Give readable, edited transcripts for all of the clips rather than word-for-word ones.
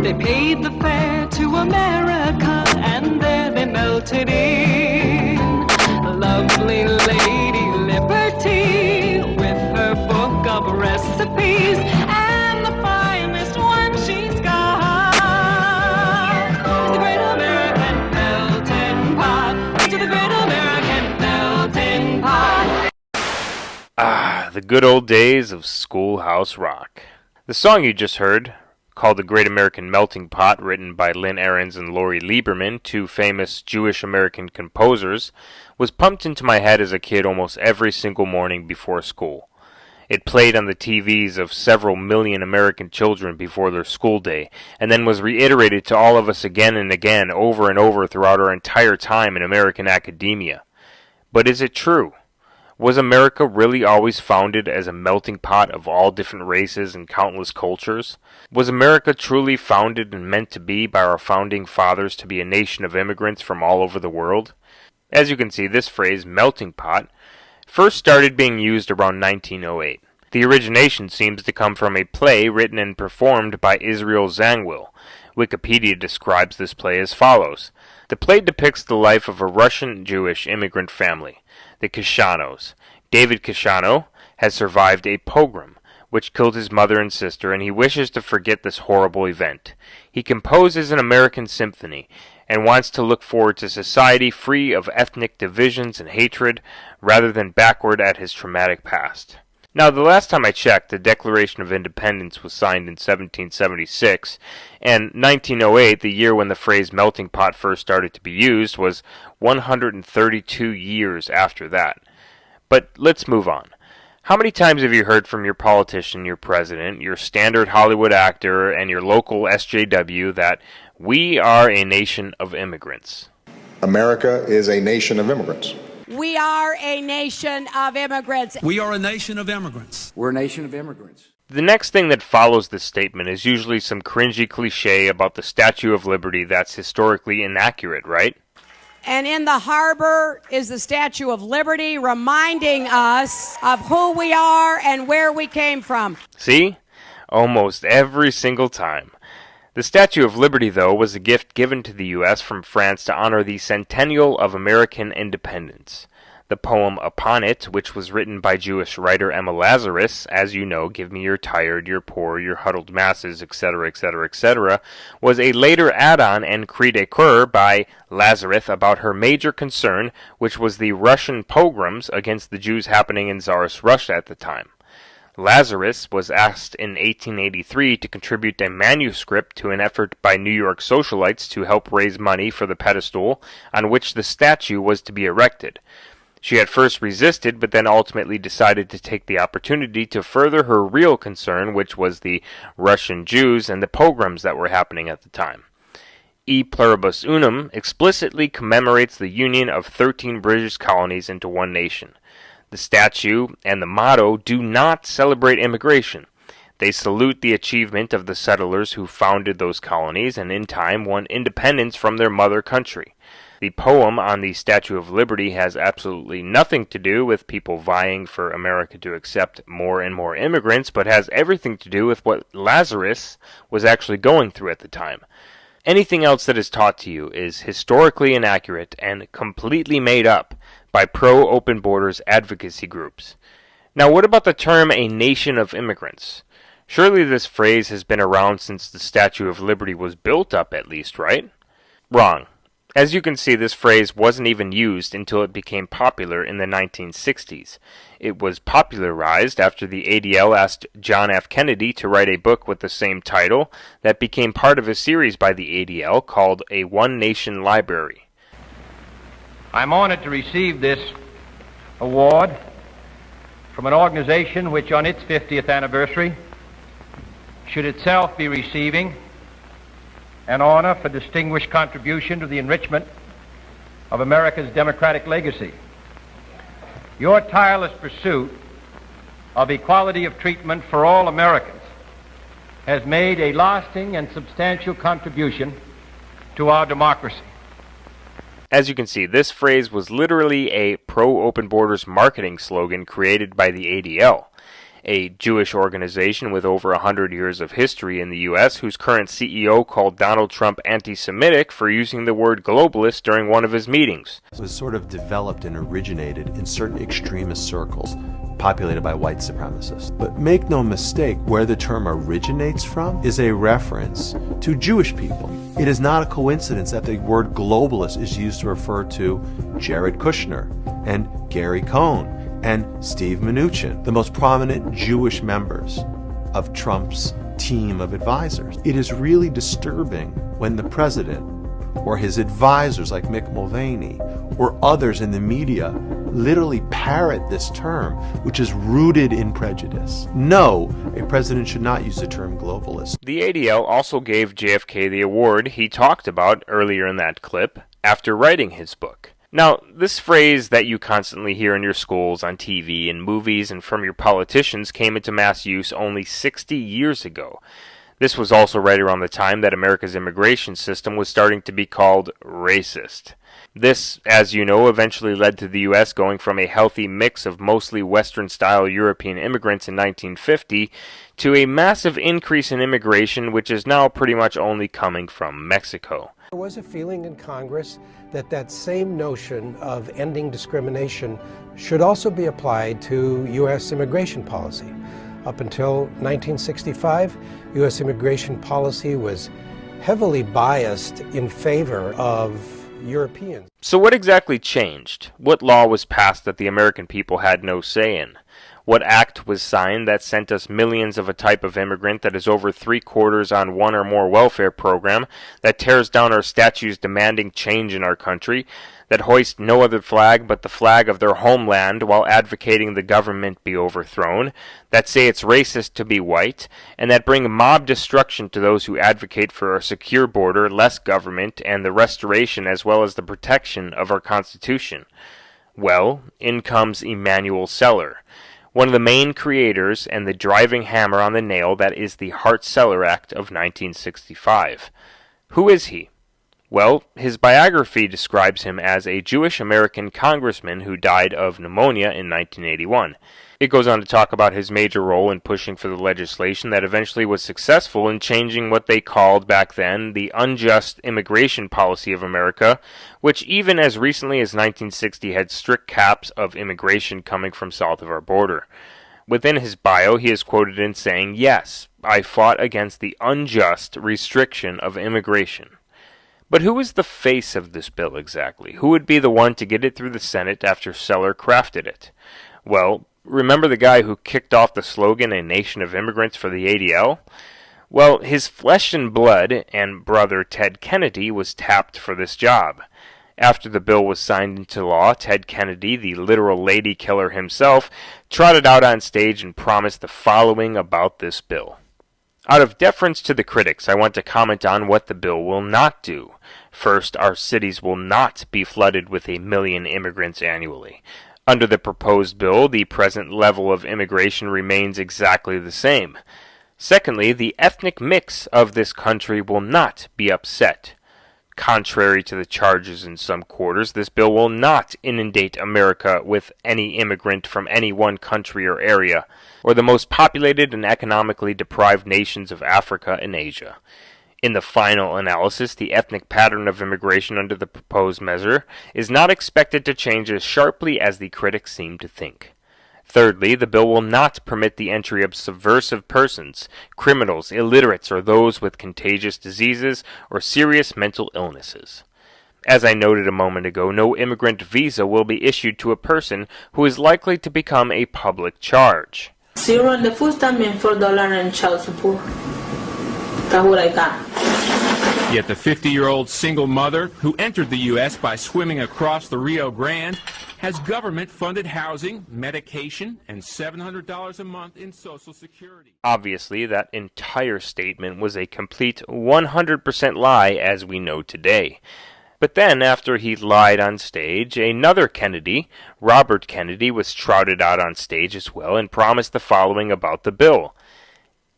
They paid the fare to America, and there they melted in. Lovely Lady Liberty, with her book of recipes, and the finest one she's got. The Great American Melting Pot, to the Great American Melting Pot. Ah, the good old days of Schoolhouse Rock. The song you just heard, called The Great American Melting Pot, written by Lynn Ahrens and Lori Lieberman, two famous Jewish-American composers, was pumped into my head as a kid almost every single morning before school. It played on the TVs of several million American children before their school day, and then was reiterated to all of us again and again, over and over throughout our entire time in American academia. But is it true? Was America really always founded as a melting pot of all different races and countless cultures? Was America truly founded and meant to be by our founding fathers to be a nation of immigrants from all over the world? As you can see, this phrase, melting pot, first started being used around 1908. The origination seems to come from a play written and performed by Israel Zangwill. Wikipedia describes this play as follows. The play depicts the life of a Russian Jewish immigrant family, the Kashanos. David Kashano has survived a pogrom, which killed his mother and sister, and he wishes to forget this horrible event. He composes an American symphony, and wants to look forward to society free of ethnic divisions and hatred, rather than backward at his traumatic past. Now, the last time I checked, the Declaration of Independence was signed in 1776, and 1908, the year when the phrase melting pot first started to be used, was 132 years after that. But let's move on. How many times have you heard from your politician, your president, your standard Hollywood actor, and your local SJW that we are a nation of immigrants? America is a nation of immigrants. We are a nation of immigrants. We are a nation of immigrants. We're a nation of immigrants. The next thing that follows this statement is usually some cringy cliche about the Statue of Liberty that's historically inaccurate, right? And in the harbor is the Statue of Liberty, reminding us of who we are and where we came from. See? Almost every single time. The Statue of Liberty, though, was a gift given to the U.S. from France to honor the centennial of American independence. The poem upon it, which was written by Jewish writer Emma Lazarus, as you know, give me your tired, your poor, your huddled masses, etc., etc., etc., was a later add-on and cri de coeur by Lazarus about her major concern, which was the Russian pogroms against the Jews happening in Tsarist Russia at the time. Lazarus was asked in 1883 to contribute a manuscript to an effort by New York socialites to help raise money for the pedestal on which the statue was to be erected. She at first resisted, but then ultimately decided to take the opportunity to further her real concern, which was the Russian Jews and the pogroms that were happening at the time. E Pluribus Unum explicitly commemorates the union of 13 British colonies into one nation. The statue and the motto do not celebrate immigration. They salute the achievement of the settlers who founded those colonies and in time won independence from their mother country. The poem on the Statue of Liberty has absolutely nothing to do with people vying for America to accept more and more immigrants, but has everything to do with what Lazarus was actually going through at the time. Anything else that is taught to you is historically inaccurate and completely made up by pro-open borders advocacy groups. Now, what about the term a nation of immigrants? Surely this phrase has been around since the Statue of Liberty was built up at least, right? Wrong. As you can see, this phrase wasn't even used until it became popular in the 1960s. It was popularized after the ADL asked John F. Kennedy to write a book with the same title that became part of a series by the ADL called A One Nation Library. I'm honored to receive this award from an organization which on its 50th anniversary should itself be receiving an honor for distinguished contribution to the enrichment of America's democratic legacy. Your tireless pursuit of equality of treatment for all Americans has made a lasting and substantial contribution to our democracy. As you can see, this phrase was literally a pro-open borders marketing slogan created by the ADL. a Jewish organization with over 100 years of history in the U.S., whose current CEO called Donald Trump anti-Semitic for using the word globalist during one of his meetings. It was sort of developed and originated in certain extremist circles populated by white supremacists. But make no mistake, where the term originates from is a reference to Jewish people. It is not a coincidence that the word globalist is used to refer to Jared Kushner and Gary Cohn and Steve Mnuchin, the most prominent Jewish members of Trump's team of advisors. It is really disturbing when the president or his advisors like Mick Mulvaney or others in the media literally parrot this term, which is rooted in prejudice. No, a president should not use the term globalist. The ADL also gave JFK the award he talked about earlier in that clip after writing his book. Now, this phrase that you constantly hear in your schools, on TV, in movies, and from your politicians came into mass use only 60 years ago. This was also right around the time that America's immigration system was starting to be called racist. This, as you know, eventually led to the U.S. going from a healthy mix of mostly Western-style European immigrants in 1950 to a massive increase in immigration, which is now pretty much only coming from Mexico. There was a feeling in Congress that that same notion of ending discrimination should also be applied to U.S. immigration policy. Up until 1965, U.S. immigration policy was heavily biased in favor of Europeans. So what exactly changed? What law was passed that the American people had no say in? What act was signed that sent us millions of a type of immigrant that is over 3/4 on one or more welfare program, that tears down our statues demanding change in our country, that hoist no other flag but the flag of their homeland while advocating the government be overthrown, that say it's racist to be white, and that bring mob destruction to those who advocate for a secure border, less government, and the restoration as well as the protection of our Constitution? Well, in comes Emanuel Celler, one of the main creators and the driving hammer on the nail that is the Hart-Celler Act of 1965. Who is he? Well, his biography describes him as a Jewish-American congressman who died of pneumonia in 1981. It goes on to talk about his major role in pushing for the legislation that eventually was successful in changing what they called back then the unjust immigration policy of America, which even as recently as 1960 had strict caps of immigration coming from south of our border. Within his bio, he is quoted in saying, "Yes, I fought against the unjust restriction of immigration." But who is the face of this bill exactly? Who would be the one to get it through the Senate after Celler crafted it? Well, remember the guy who kicked off the slogan, "A Nation of Immigrants" for the ADL? Well, his flesh and blood and brother Ted Kennedy was tapped for this job. After the bill was signed into law, Ted Kennedy, the literal lady killer himself, trotted out on stage and promised the following about this bill. Out of deference to the critics, I want to comment on what the bill will not do. First, our cities will not be flooded with 1 million immigrants annually. Under the proposed bill, the present level of immigration remains exactly the same. Secondly, the ethnic mix of this country will not be upset. Contrary to the charges in some quarters, this bill will not inundate America with any immigrant from any one country or area, or the most populated and economically deprived nations of Africa and Asia. In the final analysis, the ethnic pattern of immigration under the proposed measure is not expected to change as sharply as the critics seem to think. Thirdly, the bill will not permit the entry of subversive persons, criminals, illiterates, or those with contagious diseases or serious mental illnesses. As I noted a moment ago, no immigrant visa will be issued to a person who is likely to become a public charge. Zero on the food stamp and $4 in child support. That's what I got. Yet the 50-year-old single mother who entered the U.S. by swimming across the Rio Grande has government-funded housing, medication, and $700 a month in Social Security. Obviously, that entire statement was a complete 100% lie as we know today. But then, after he lied on stage, another Kennedy, Robert Kennedy, was trotted out on stage as well and promised the following about the bill.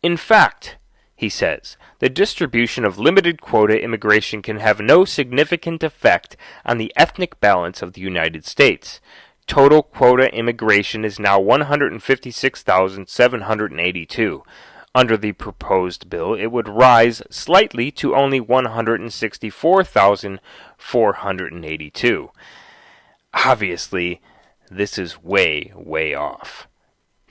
In fact, he says, the distribution of limited quota immigration can have no significant effect on the ethnic balance of the United States. Total quota immigration is now 156,782. Under the proposed bill, it would rise slightly to only 164,482. Obviously, this is way, way off.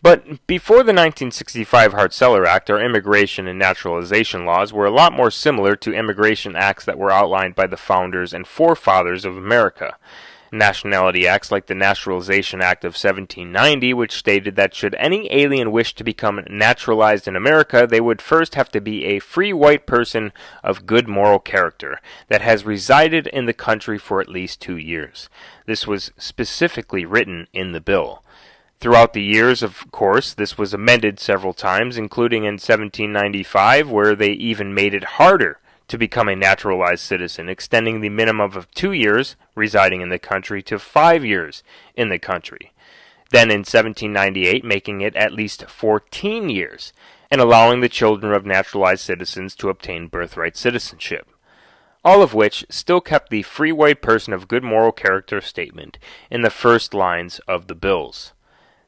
But before the 1965 Hart-Celler Act, our immigration and naturalization laws were a lot more similar to immigration acts that were outlined by the founders and forefathers of America. Nationality acts like the Naturalization Act of 1790, which stated that should any alien wish to become naturalized in America, they would first have to be a free white person of good moral character that has resided in the country for at least 2 years. This was specifically written in the bill. Throughout the years, of course, this was amended several times, including in 1795, where they even made it harder to become a naturalized citizen, extending the minimum of 2 years residing in the country to 5 years in the country. Then in 1798, making it at least 14 years, and allowing the children of naturalized citizens to obtain birthright citizenship. All of which still kept the free white person of good moral character statement in the first lines of the bills.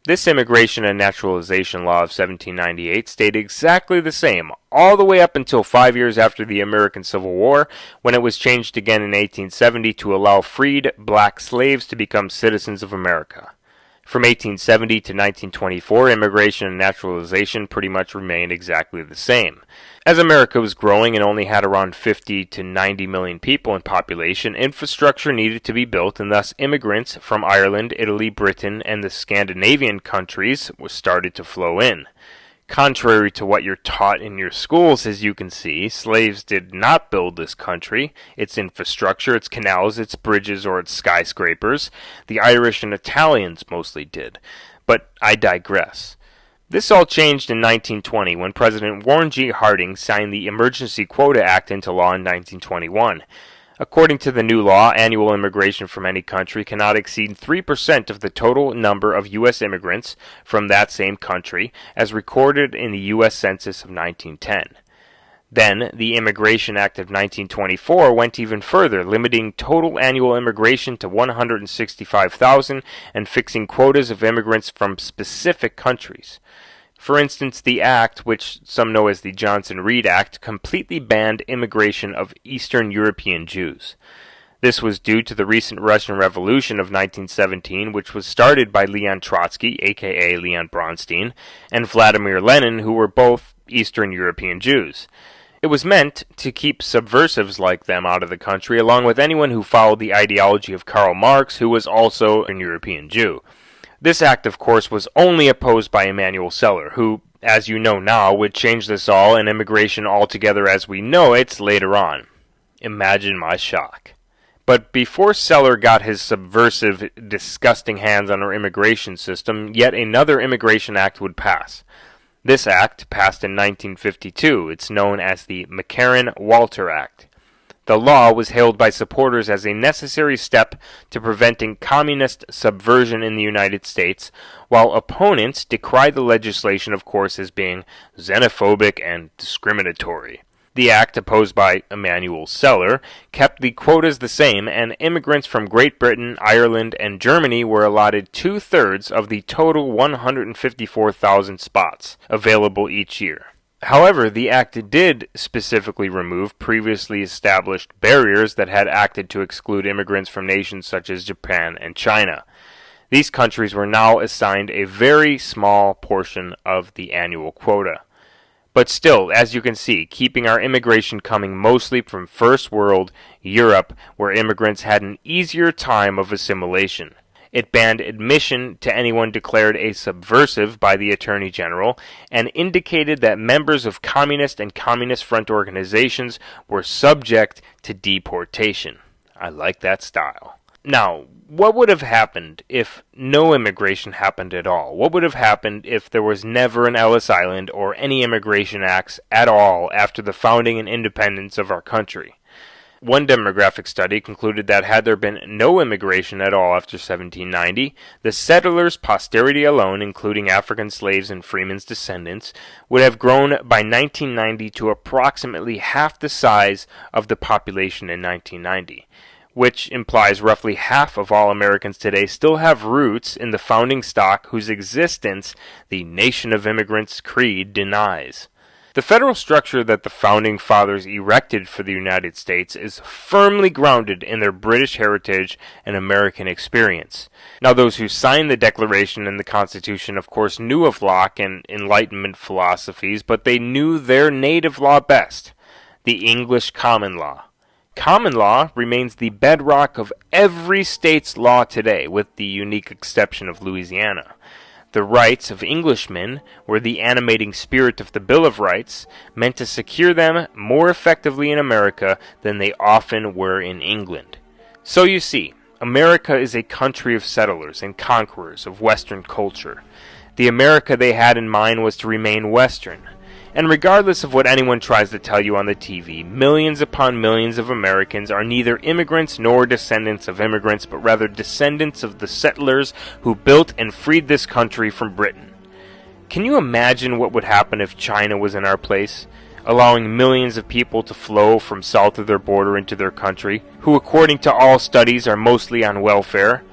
This Immigration and Naturalization Law of 1798 stayed exactly the same all the way up until 5 years after the American Civil War, when it was changed again in 1870 to allow freed black slaves to become citizens of America. From 1870 to 1924, immigration and naturalization pretty much remained exactly the same. As America was growing and only had around 50 to 90 million people in population, infrastructure needed to be built, and thus immigrants from Ireland, Italy, Britain, and the Scandinavian countries started to flow in. Contrary to what you're taught in your schools, as you can see, slaves did not build this country, its infrastructure, its canals, its bridges, or its skyscrapers. The Irish and Italians mostly did. But I digress. This all changed in 1920 when President Warren G. Harding signed the Emergency Quota Act into law in 1921. According to the new law, annual immigration from any country cannot exceed 3% of the total number of U.S. immigrants from that same country, as recorded in the U.S. Census of 1910. Then, the Immigration Act of 1924 went even further, limiting total annual immigration to 165,000 and fixing quotas of immigrants from specific countries. For instance, the act, which some know as the Johnson-Reed Act, completely banned immigration of Eastern European Jews. This was due to the recent Russian Revolution of 1917, which was started by Leon Trotsky, aka Leon Bronstein, and Vladimir Lenin, who were both Eastern European Jews. It was meant to keep subversives like them out of the country, along with anyone who followed the ideology of Karl Marx, who was also an European Jew. This act, of course, was only opposed by Emanuel Celler, who, as you know now, would change this all and immigration altogether as we know it later on. Imagine my shock. But before Celler got his subversive, disgusting hands on our immigration system, yet another immigration act would pass. This act passed in 1952. It's known as the McCarran-Walter Act. The law was hailed by supporters as a necessary step to preventing communist subversion in the United States, while opponents decried the legislation, of course, as being xenophobic and discriminatory. The act, opposed by Emanuel Celler, kept the quotas the same, and immigrants from Great Britain, Ireland, and Germany were allotted 2/3 of the total 154,000 spots available each year. However, the act did specifically remove previously established barriers that had acted to exclude immigrants from nations such as Japan and China. These countries were now assigned a very small portion of the annual quota. But still, as you can see, keeping our immigration coming mostly from First World Europe, where immigrants had an easier time of assimilation. It banned admission to anyone declared a subversive by the Attorney General, and indicated that members of communist and communist front organizations were subject to deportation. I like that style. Now, what would have happened if no immigration happened at all? What would have happened if there was never an Ellis Island or any immigration acts at all after the founding and independence of our country? One demographic study concluded that had there been no immigration at all after 1790, the settlers' posterity alone, including African slaves and freemen's descendants, would have grown by 1990 to approximately half the size of the population in 1990. which implies roughly half of all Americans today still have roots in the founding stock whose existence the Nation of Immigrants creed denies. The federal structure that the Founding Fathers erected for the United States is firmly grounded in their British heritage and American experience. Now, those who signed the Declaration and the Constitution, of course, knew of Locke and Enlightenment philosophies, but they knew their native law best, the English common law. Common law remains the bedrock of every state's law today, with the unique exception of Louisiana. The rights of Englishmen were the animating spirit of the Bill of Rights, meant to secure them more effectively in America than they often were in England. So you see, America is a country of settlers and conquerors of Western culture. The America they had in mind was to remain Western. And regardless of what anyone tries to tell you on the TV, millions upon millions of Americans are neither immigrants nor descendants of immigrants, but rather descendants of the settlers who built and freed this country from Britain. Can you imagine what would happen if China was in our place, allowing millions of people to flow from south of their border into their country, who according to all studies are mostly on welfare?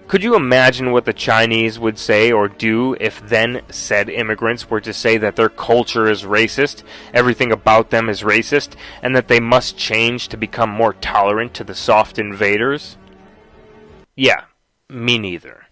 Could you imagine what the Chinese would say or do if then said immigrants were to say that their culture is racist, everything about them is racist, and that they must change to become more tolerant to the soft invaders? Yeah, me neither.